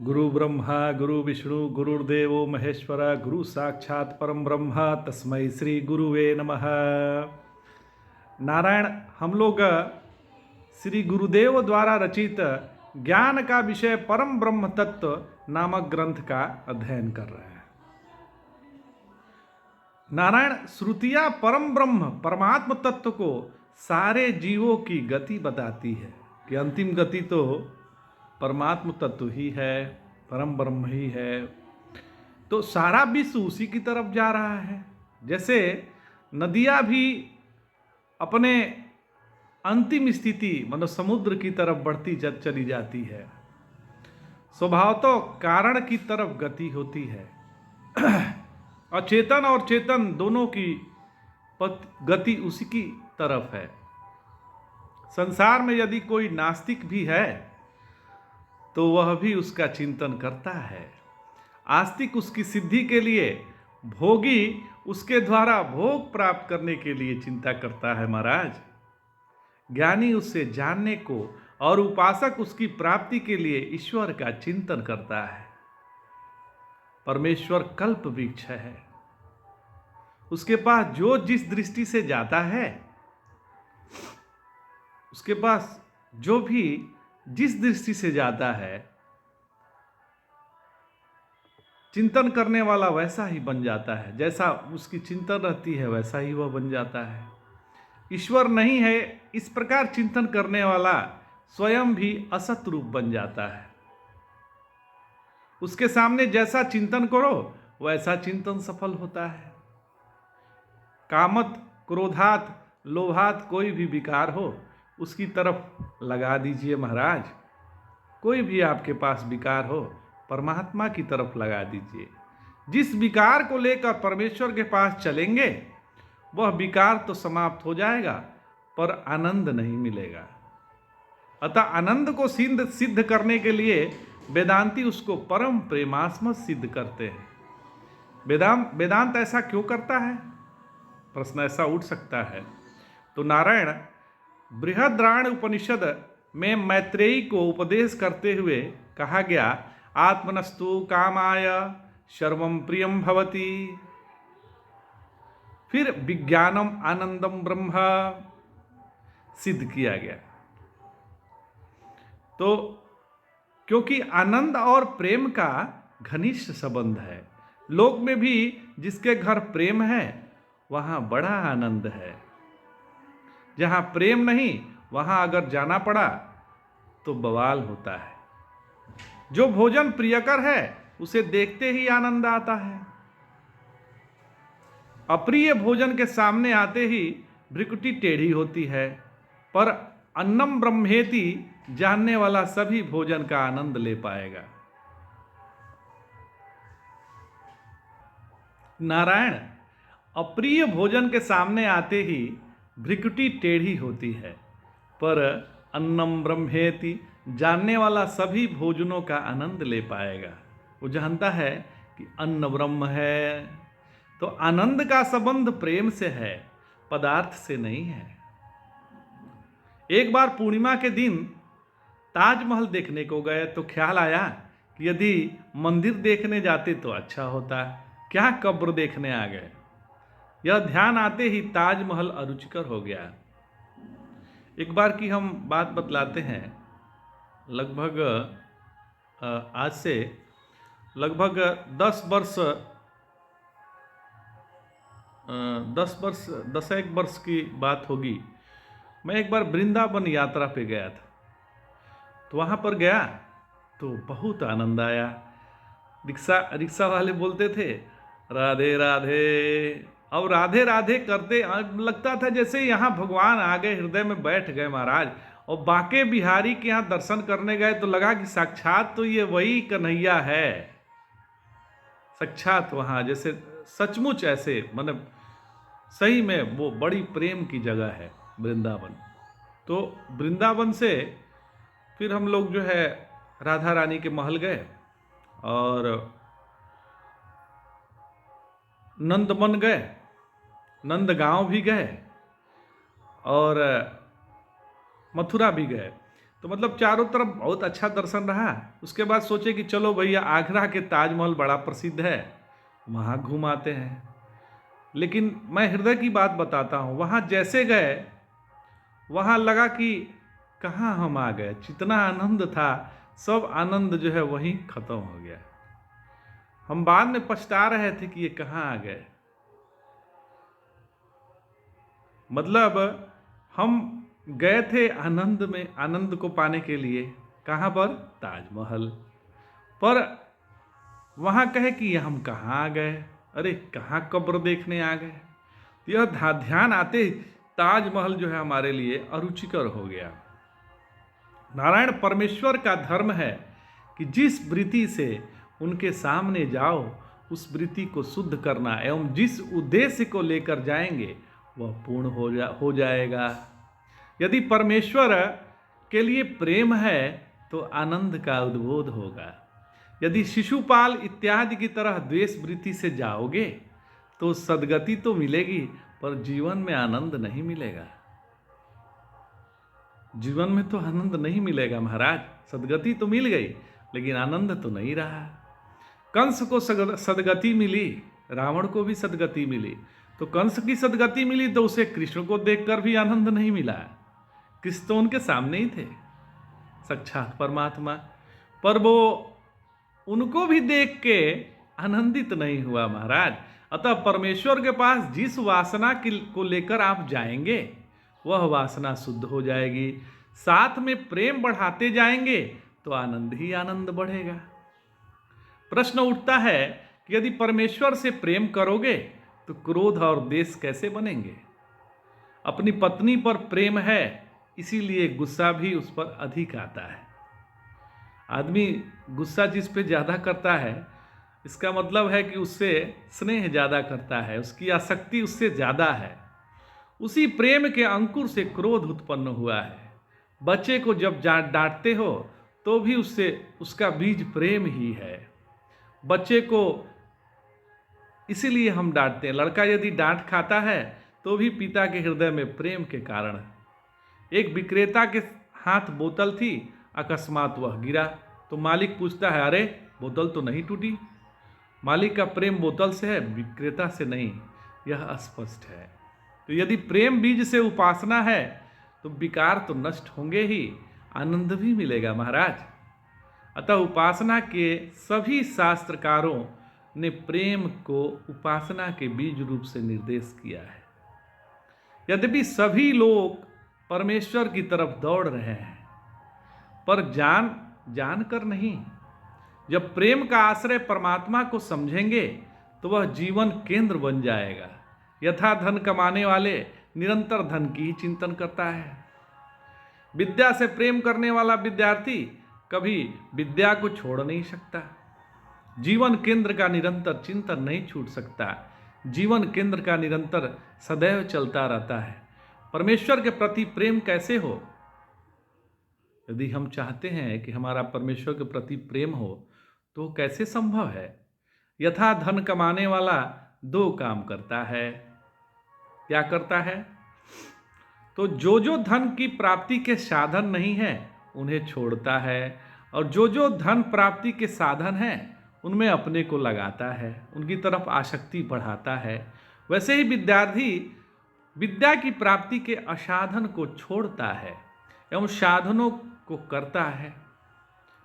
गुरु ब्रह्मा गुरु विष्णु गुरुर्देवो महेश्वर गुरु साक्षात परम ब्रह्म तस्मै श्री गुरुवे नमः। नारायण, हम लोग श्री गुरुदेव द्वारा रचित ज्ञान का विषय परम ब्रह्म तत्व नामक ग्रंथ का अध्ययन कर रहे हैं। नारायण, श्रुतियां परम ब्रह्म परमात्म तत्व को सारे जीवों की गति बताती है कि अंतिम गति तो परमात्म तत्व ही है, परम ब्रह्म ही है। तो सारा विश्व उसी की तरफ जा रहा है। जैसे नदियां भी अपने अंतिम स्थिति मतलब समुद्र की तरफ बढ़ती चली जाती है, स्वभावतः कारण की तरफ गति होती है। अचेतन और चेतन दोनों की गति उसी की तरफ है। संसार में यदि कोई नास्तिक भी है तो वह भी उसका चिंतन करता है। आस्तिक उसकी सिद्धि के लिए, भोगी उसके द्वारा भोग प्राप्त करने के लिए चिंता करता है महाराज। ज्ञानी उससे जानने को और उपासक उसकी प्राप्ति के लिए ईश्वर का चिंतन करता है। परमेश्वर कल्प वृक्ष है। उसके पास जो जिस दृष्टि से जाता है, उसके पास जो भी जिस दृष्टि से जाता है, चिंतन करने वाला वैसा ही बन जाता है। जैसा उसकी चिंतन रहती है वैसा ही वह बन जाता है। ईश्वर नहीं है इस प्रकार चिंतन करने वाला स्वयं भी असत रूप बन जाता है। उसके सामने जैसा चिंतन करो वैसा चिंतन सफल होता है। कामत, क्रोधात, लोभात कोई भी विकार हो उसकी तरफ लगा दीजिए महाराज। कोई भी आपके पास विकार हो परमात्मा की तरफ लगा दीजिए। जिस विकार को लेकर परमेश्वर के पास चलेंगे वह विकार तो समाप्त हो जाएगा पर आनंद नहीं मिलेगा। अतः आनंद को सिद्ध करने के लिए वेदांती उसको परम प्रेमास्मद सिद्ध करते हैं। वेदांत ऐसा क्यों करता है? प्रश्न ऐसा उठ सकता है। तो नारायण, बृहद्राण उपनिषद में मैत्रेयी को उपदेश करते हुए कहा गया, आत्मनस्तु कामाय सर्वं प्रियं भवति। फिर विज्ञानम आनंदम ब्रह्म सिद्ध किया गया। तो क्योंकि आनंद और प्रेम का घनिष्ठ संबंध है। लोक में भी जिसके घर प्रेम है वहां बड़ा आनंद है। जहां प्रेम नहीं वहां अगर जाना पड़ा तो बवाल होता है। जो भोजन प्रियकर है उसे देखते ही आनंद आता है। अप्रिय भोजन के सामने आते ही भ्रिकुटी टेढ़ी होती है। पर अन्नम ब्रह्मेति जानने वाला सभी भोजन का आनंद ले पाएगा। नारायण, अप्रिय भोजन के सामने आते ही भ्रिकुटी टेढ़ी होती है, पर अन्नम ब्रह्मेति जानने वाला सभी भोजनों का आनंद ले पाएगा। वो जानता है कि अन्न ब्रह्म है। तो आनंद का संबंध प्रेम से है, पदार्थ से नहीं है। एक बार पूर्णिमा के दिन ताजमहल देखने को गए तो ख्याल आया कि यदि मंदिर देखने जाते तो अच्छा होता, क्या कब्र देखने आ गए। यह ध्यान आते ही ताजमहल अरुचिकर हो गया। एक बार की हम बात बतलाते हैं। लगभग आज से लगभग 10 वर्ष की बात होगी। मैं एक बार वृंदावन यात्रा पे गया था। तो वहाँ पर गया तो बहुत आनंद आया। रिक्शा वाले बोलते थे राधे राधे। और राधे राधे करते लगता था जैसे यहाँ भगवान आ गए, हृदय में बैठ गए महाराज। और बांके बिहारी के यहाँ दर्शन करने गए तो लगा कि साक्षात तो ये वही कन्हैया है। साक्षात वहाँ जैसे सचमुच ऐसे मतलब सही में वो बड़ी प्रेम की जगह है वृंदावन। तो वृंदावन से फिर हम लोग जो है राधा रानी के महल गए और नंदवन गए, नंदगांव भी गए और मथुरा भी गए। तो मतलब चारों तरफ बहुत अच्छा दर्शन रहा। उसके बाद सोचे कि चलो भैया आगरा के ताजमहल बड़ा प्रसिद्ध है, वहाँ घूम आते हैं। लेकिन मैं हृदय की बात बताता हूँ, वहाँ जैसे गए वहाँ लगा कि कहाँ हम आ गए, जितना आनंद था सब आनंद जो है वहीं खत्म हो गया। हम बाद में पछता रहे थे कि ये कहाँ आ गए। मतलब हम गए थे आनंद में, आनंद को पाने के लिए। कहाँ पर? ताजमहल पर। वहाँ कहे कि ये हम कहाँ आ गए, अरे कहाँ कब्र देखने आ गए। तो यह ध्यान आते ही ताजमहल जो है हमारे लिए अरुचिकर हो गया। नारायण परमेश्वर का धर्म है कि जिस वृत्ति से उनके सामने जाओ उस वृत्ति को शुद्ध करना, एवं जिस उद्देश्य को लेकर जाएंगे वह पूर्ण हो जाएगा। यदि परमेश्वर के लिए प्रेम है तो आनंद का उद्बोध होगा। यदि शिशुपाल इत्यादि की तरह द्वेष वृत्ति से जाओगे तो सद्गति तो मिलेगी पर जीवन में आनंद नहीं मिलेगा। जीवन में तो आनंद नहीं मिलेगा महाराज। सद्गति तो मिल गई लेकिन आनंद तो नहीं रहा। कंस को सद्गति मिली, रावण को भी सद्गति मिली। तो कंस की सद्गति मिली तो उसे कृष्ण को देखकर भी आनंद नहीं मिला। कृष्ण तो उनके सामने ही थे, साक्षात परमात्मा, पर वो उनको भी देख के आनंदित नहीं हुआ महाराज। अतः परमेश्वर के पास जिस वासना को लेकर आप जाएंगे वह वासना शुद्ध हो जाएगी। साथ में प्रेम बढ़ाते जाएंगे तो आनंद ही आनंद बढ़ेगा। प्रश्न उठता है कि यदि परमेश्वर से प्रेम करोगे तो क्रोध और द्वेष कैसे बनेंगे? अपनी पत्नी पर प्रेम है इसीलिए गुस्सा भी उस पर अधिक आता है। आदमी गुस्सा जिस पे ज़्यादा करता है इसका मतलब है कि उससे स्नेह ज़्यादा करता है, उसकी आसक्ति उससे ज़्यादा है। उसी प्रेम के अंकुर से क्रोध उत्पन्न हुआ है। बच्चे को जब डांटते हो तो भी उससे उसका बीज प्रेम ही है। बच्चे को इसीलिए हम डांटते हैं। लड़का यदि डांट खाता है तो भी पिता के हृदय में प्रेम के कारण। एक विक्रेता के हाथ बोतल थी, अकस्मात वह गिरा तो मालिक पूछता है, अरे बोतल तो नहीं टूटी? मालिक का प्रेम बोतल से है, विक्रेता से नहीं। यह स्पष्ट है। तो यदि प्रेम बीज से उपासना है तो विकार तो नष्ट होंगे ही, आनंद भी मिलेगा महाराज। अतः उपासना के सभी शास्त्रकारों ने प्रेम को उपासना के बीज रूप से निर्देश किया है। यद्यपि सभी लोग परमेश्वर की तरफ दौड़ रहे हैं पर जानकर नहीं। जब प्रेम का आश्रय परमात्मा को समझेंगे तो वह जीवन केंद्र बन जाएगा। यथा धन कमाने वाले निरंतर धन की ही चिंतन करता है। विद्या से प्रेम करने वाला विद्यार्थी कभी विद्या को छोड़ नहीं सकता। जीवन केंद्र का निरंतर चिंतन नहीं छूट सकता। जीवन केंद्र का निरंतर सदैव चलता रहता है। परमेश्वर के प्रति प्रेम कैसे हो? यदि हम चाहते हैं कि हमारा परमेश्वर के प्रति प्रेम हो तो कैसे संभव है? यथा धन कमाने वाला दो काम करता है। क्या करता है? तो जो धन की प्राप्ति के साधन नहीं है उन्हें छोड़ता है, और जो धन प्राप्ति के साधन हैं उनमें अपने को लगाता है, उनकी तरफ आसक्ति बढ़ाता है। वैसे ही विद्यार्थी विद्या की प्राप्ति के असाधन को छोड़ता है एवं साधनों को करता है।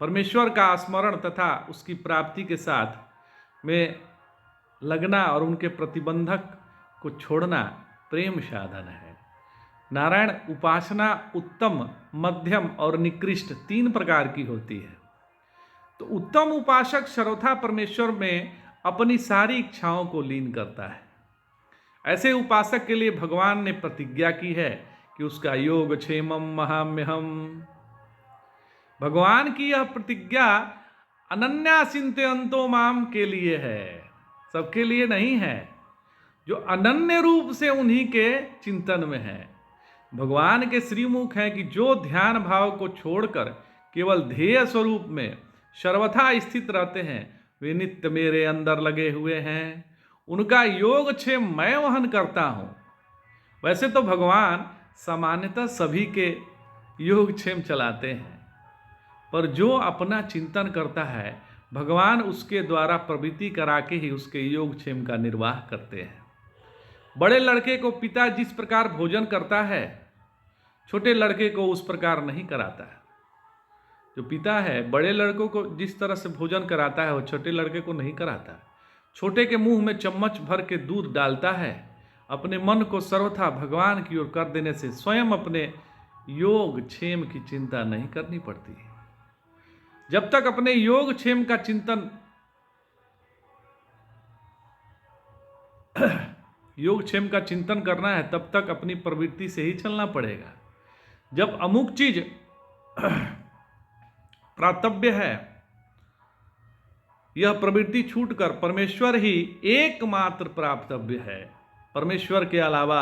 परमेश्वर का स्मरण तथा उसकी प्राप्ति के साथ में लगना और उनके प्रतिबंधक को छोड़ना प्रेम साधन है। नारायण उपासना उत्तम, मध्यम और निकृष्ट तीन प्रकार की होती है। तो उत्तम उपासक सर्वथा परमेश्वर में अपनी सारी इच्छाओं को लीन करता है। ऐसे उपासक के लिए भगवान ने प्रतिज्ञा की है कि उसका योग क्षेमम महाम्यहम। भगवान की यह प्रतिज्ञा अनन्या चिंतयन्तो माम के लिए है, सबके लिए नहीं है। जो अनन्य रूप से उन्हीं के चिंतन में है। भगवान के श्रीमुख हैं कि जो ध्यान भाव को छोड़कर केवल ध्येय स्वरूप में सर्वथा स्थित रहते हैं वे नित्य मेरे अंदर लगे हुए हैं। उनका योग क्षेम मैं वहन करता हूँ। वैसे तो भगवान सामान्यतः सभी के योगक्षेम चलाते हैं, पर जो अपना चिंतन करता है भगवान उसके द्वारा प्रवृत्ति करा के ही उसके योगक्षेम का निर्वाह करते हैं। बड़े लड़के को पिता जिस प्रकार भोजन करता है, छोटे लड़के को उस प्रकार नहीं कराता है। जो पिता है बड़े लड़कों को जिस तरह से भोजन कराता है वो छोटे लड़के को नहीं कराता। छोटे के मुंह में चम्मच भर के दूध डालता है। अपने मन को सर्वथा भगवान की ओर कर देने से स्वयं अपने योग क्षेम की चिंता नहीं करनी पड़ती। जब तक अपने योग क्षेम का चिंतन योग क्षेम का चिंतन करना है तब तक अपनी प्रवृत्ति से ही चलना पड़ेगा। जब अमुक चीज प्रातव्य है, यह प्रवृत्ति छूटकर परमेश्वर ही एकमात्र प्राप्तव्य है, परमेश्वर के अलावा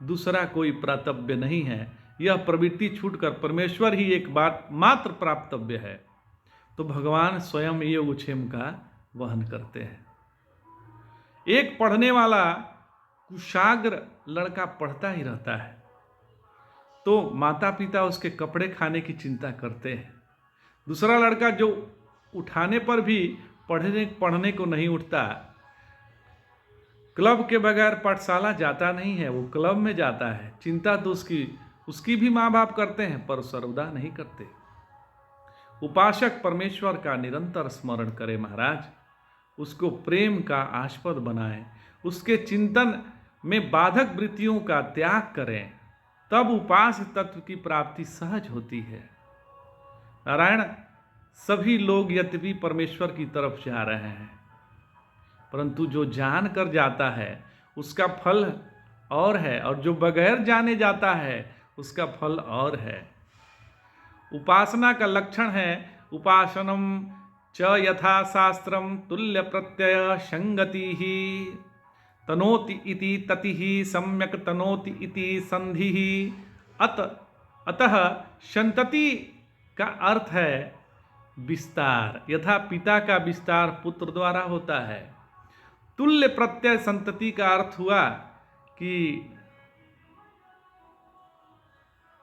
दूसरा कोई प्राप्तव्य नहीं है, यह प्रवृत्ति छूटकर परमेश्वर ही एक बात मात्र प्राप्तव्य है, तो भगवान स्वयं योगक्षेम का वहन करते हैं। एक पढ़ने वाला कुशाग्र लड़का पढ़ता ही रहता है तो माता पिता उसके कपड़े खाने की चिंता करते हैं। दूसरा लड़का जो उठाने पर भी पढ़ने को नहीं उठता, क्लब के बगैर पाठशाला जाता नहीं है, वो क्लब में जाता है, चिंता तो उसकी भी माँ बाप करते हैं पर सर्वदा नहीं करते। उपासक परमेश्वर का निरंतर स्मरण करे महाराज, उसको प्रेम का आस्पद बनाएं, उसके चिंतन में बाधक वृत्तियों का त्याग करें, तब उपास्य तत्व की प्राप्ति सहज होती है। नारायण, सभी लोग यद्यपि परमेश्वर की तरफ जा रहे हैं, परंतु जो जान कर जाता है उसका फल और है, और जो बगैर जाने जाता है उसका फल और है। उपासना का लक्षण है उपासनम च यथा शास्त्रम तुल्य प्रत्यय संगति ही तनोति इति ततिः सम्यक तनोति इति संधिः। अतः संतति का अर्थ है विस्तार। यथा पिता का विस्तार पुत्र द्वारा होता है, तुल्य प्रत्यय संतति का अर्थ हुआ कि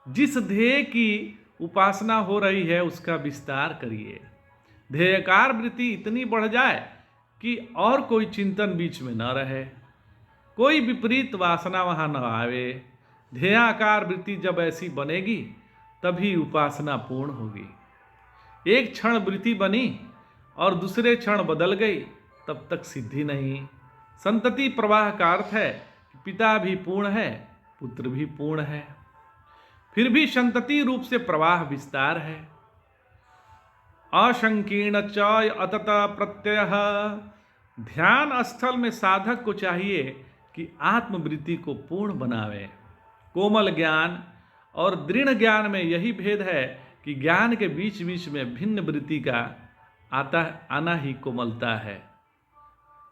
जिस ध्येय की उपासना हो रही है उसका विस्तार करिए। ध्येयकार वृत्ति इतनी बढ़ जाए कि और कोई चिंतन बीच में न रहे, कोई विपरीत वासना वहां न आवे। ध्येयाकार वृत्ति जब ऐसी बनेगी तभी उपासना पूर्ण होगी। एक क्षण वृत्ति बनी और दूसरे क्षण बदल गई, तब तक सिद्धि नहीं। संतति प्रवाह का अर्थ है कि पिता भी पूर्ण है, पुत्र भी पूर्ण है, फिर भी संतति रूप से प्रवाह विस्तार है। असंकीर्ण च अतत प्रत्यय। ध्यान स्थल में साधक को चाहिए कि आत्मवृत्ति को पूर्ण बनावे। कोमल ज्ञान और दृढ़ ज्ञान में यही भेद है कि ज्ञान के बीच बीच में भिन्न वृत्ति का आना ही कोमलता है।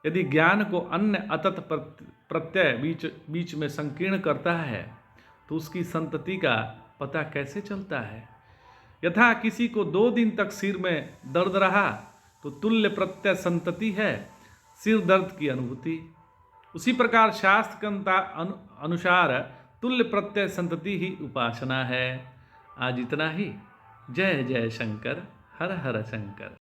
यदि ज्ञान को अन्य अतत प्रत्यय बीच में संकीर्ण करता है तो उसकी संतति का पता कैसे चलता है। यथा किसी को 2 दिन तक सिर में दर्द रहा तो तुल्य प्रत्यय संतति है सिर दर्द की अनुभूति। उसी प्रकार शास्त्र के अनुसार तुल्य प्रत्यय संतति ही उपासना है। आज इतना ही। जय जय शंकर, हर हर शंकर।